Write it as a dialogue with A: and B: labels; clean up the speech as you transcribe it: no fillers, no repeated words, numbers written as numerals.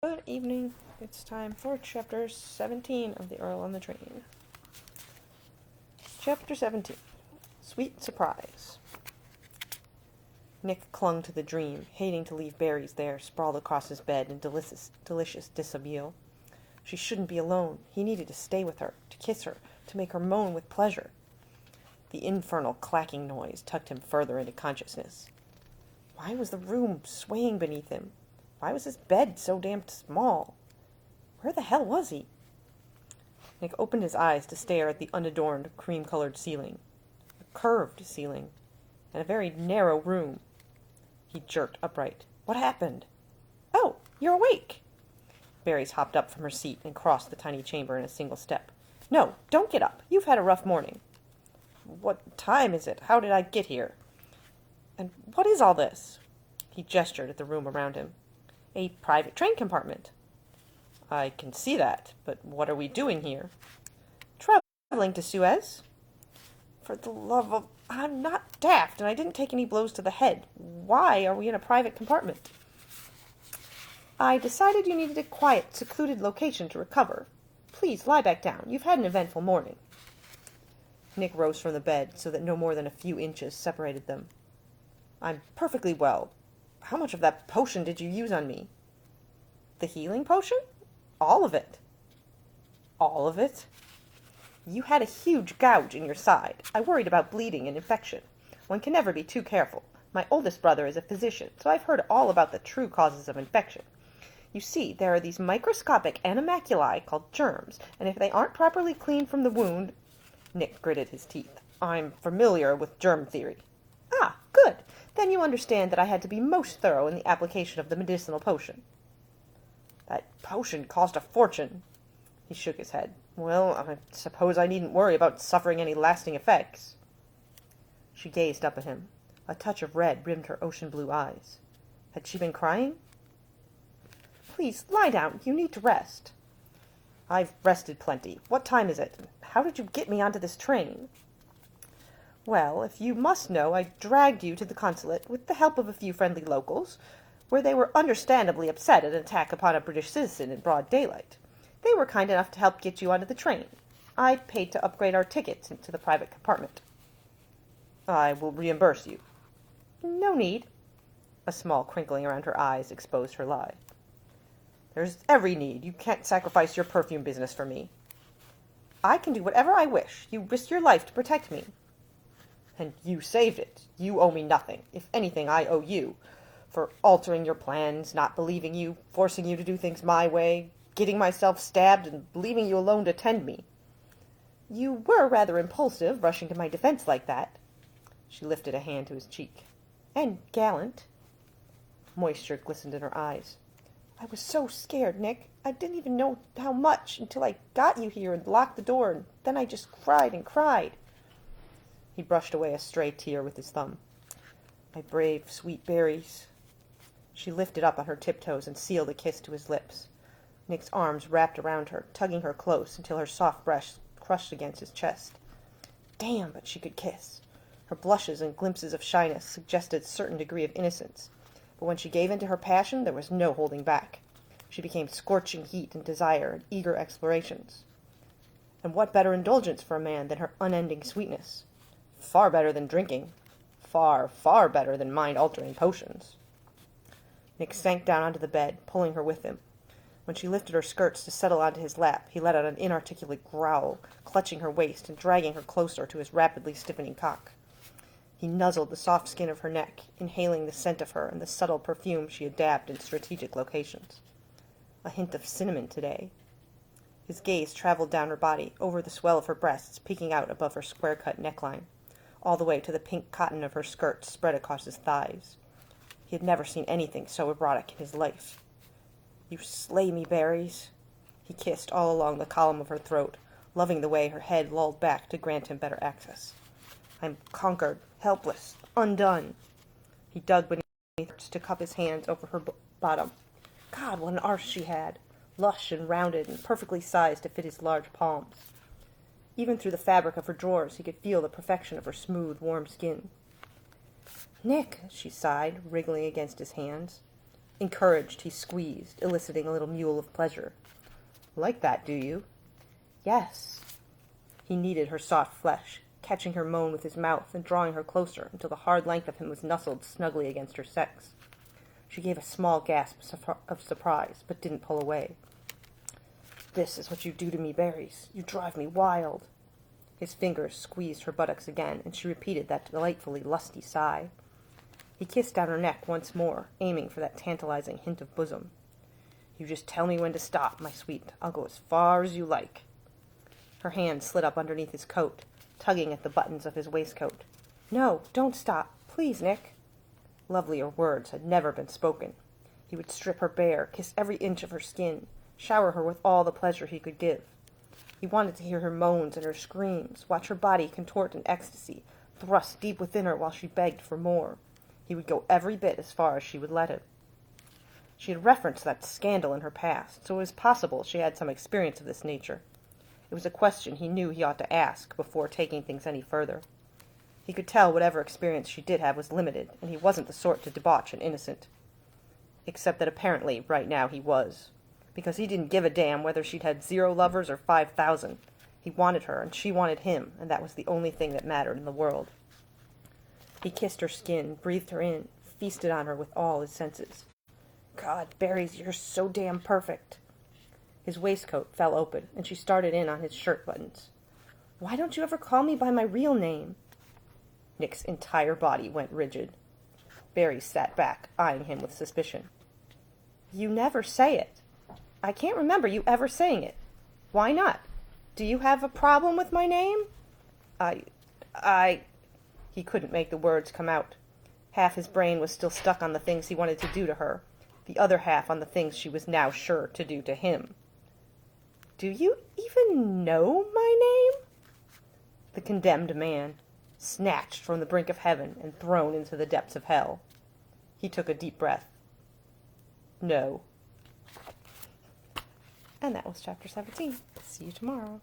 A: Good evening. It's time for chapter 17 of the Earl on the Train. Chapter 17. Sweet Surprise. Nick clung to the dream, hating to leave Barry's there, sprawled across his bed in delicious dishabille. She shouldn't be alone. He needed to stay with her, to kiss her, to make her moan with pleasure. The infernal clacking noise tugged him further into consciousness. Why was the room swaying beneath him? Why was his bed so damn small? Where the hell was he? Nick opened his eyes to stare at the unadorned, cream-colored ceiling. A curved ceiling. And a very narrow room. He jerked upright. What happened? Oh, you're awake! Barry's hopped up from her seat and crossed the tiny chamber in a single step. No, don't get up. You've had a rough morning. What time is it? How did I get here? And what is all this? He gestured at the room around him. A private train compartment. I can see that, but what are we doing here? Traveling to Suez. For the love of... I'm not daft, and I didn't take any blows to the head. Why are we in a private compartment? I decided you needed a quiet, secluded location to recover. Please, lie back down. You've had an eventful morning. Nick rose from the bed so that no more than a few inches separated them. I'm perfectly well. How much of that potion did you use on me? The healing potion? All of it. All of it? You had a huge gouge in your side. I worried about bleeding and infection. One can never be too careful. My oldest brother is a physician, so I've heard all about the true causes of infection. You see, there are these microscopic animalculae called germs, and if they aren't properly cleaned from the wound... Nick gritted his teeth. I'm familiar with germ theory. Ah, good. Then you understand that I had to be most thorough in the application of the medicinal potion. That potion cost a fortune. He shook his head. Well, I suppose I needn't worry about suffering any lasting effects. She gazed up at him. A touch of red rimmed her ocean-blue eyes. Had she been crying? Please, lie down. You need to rest. I've rested plenty. What time is it? How did you get me onto this train? Well, if you must know, I dragged you to the consulate with the help of a few friendly locals, where they were understandably upset at an attack upon a British citizen in broad daylight. They were kind enough to help get you onto the train. I paid to upgrade our tickets into the private compartment. I will reimburse you. No need. A small crinkling around her eyes exposed her lie. There's every need. You can't sacrifice your perfume business for me. I can do whatever I wish. You risked your life to protect me. And you saved it. You owe me nothing. If anything, I owe you. For altering your plans, not believing you, forcing you to do things my way, getting myself stabbed, and leaving you alone to tend me. You were rather impulsive, rushing to my defense like that. She lifted a hand to his cheek. And gallant. Moisture glistened in her eyes. I was so scared, Nick. I didn't even know how much until I got you here and locked the door, and then I just cried and cried. He brushed away a stray tear with his thumb. My brave, sweet berries. She lifted up on her tiptoes and sealed a kiss to his lips. Nick's arms wrapped around her, tugging her close until her soft breast crushed against his chest. Damn, but she could kiss. Her blushes and glimpses of shyness suggested a certain degree of innocence. But when she gave in to her passion, there was no holding back. She became scorching heat and desire and eager explorations. And what better indulgence for a man than her unending sweetness? Far better than drinking. Far, far better than mind-altering potions. Nick sank down onto the bed, pulling her with him. When she lifted her skirts to settle onto his lap, he let out an inarticulate growl, clutching her waist and dragging her closer to his rapidly stiffening cock. He nuzzled the soft skin of her neck, inhaling the scent of her and the subtle perfume she had dabbed in strategic locations. A hint of cinnamon today. His gaze traveled down her body, over the swell of her breasts peeking out above her square-cut neckline, all the way to the pink cotton of her skirt spread across his thighs. He had never seen anything so erotic in his life. You slay me, berries. He kissed all along the column of her throat, loving the way her head lolled back to grant him better access. I'm conquered, helpless, undone. He dug beneath her to cup his hands over her bottom. God, what an arse she had, lush and rounded and perfectly sized to fit his large palms. Even through the fabric of her drawers he could feel the perfection of her smooth, warm skin. Nick, she sighed, wriggling against his hands. Encouraged, he squeezed, eliciting a little mewl of pleasure. Like that, do you? Yes. He kneaded her soft flesh, catching her moan with his mouth and drawing her closer until the hard length of him was nestled snugly against her sex. She gave a small gasp of surprise, but didn't pull away. This is what you do to me, Berries. You drive me wild. His fingers squeezed her buttocks again, and she repeated that delightfully lusty sigh. He kissed down her neck once more, aiming for that tantalizing hint of bosom. You just tell me when to stop, my sweet. I'll go as far as you like. Her hand slid up underneath his coat, tugging at the buttons of his waistcoat. No, don't stop. Please, Nick. Lovelier words had never been spoken. He would strip her bare, kiss every inch of her skin, shower her with all the pleasure he could give. He wanted to hear her moans and her screams, watch her body contort in ecstasy, thrust deep within her while she begged for more. He would go every bit as far as she would let him. She had referenced that scandal in her past, so it was possible she had some experience of this nature. It was a question he knew he ought to ask before taking things any further. He could tell whatever experience she did have was limited, and he wasn't the sort to debauch an innocent. Except that apparently, right now, he was. Because he didn't give a damn whether she'd had 0 lovers or 5,000. He wanted her, and she wanted him, and that was the only thing that mattered in the world. He kissed her skin, breathed her in, feasted on her with all his senses. God, Berries, you're so damn perfect. His waistcoat fell open, and she started in on his shirt buttons. Why don't you ever call me by my real name? Nick's entire body went rigid. Berries sat back, eyeing him with suspicion. You never say it. I can't remember you ever saying it. Why not? Do you have a problem with my name? He couldn't make the words come out. Half his brain was still stuck on the things he wanted to do to her, the other half on the things she was now sure to do to him. Do you even know my name? The condemned man, snatched from the brink of heaven and thrown into the depths of hell. He took a deep breath. No. And that was chapter 17. See you tomorrow.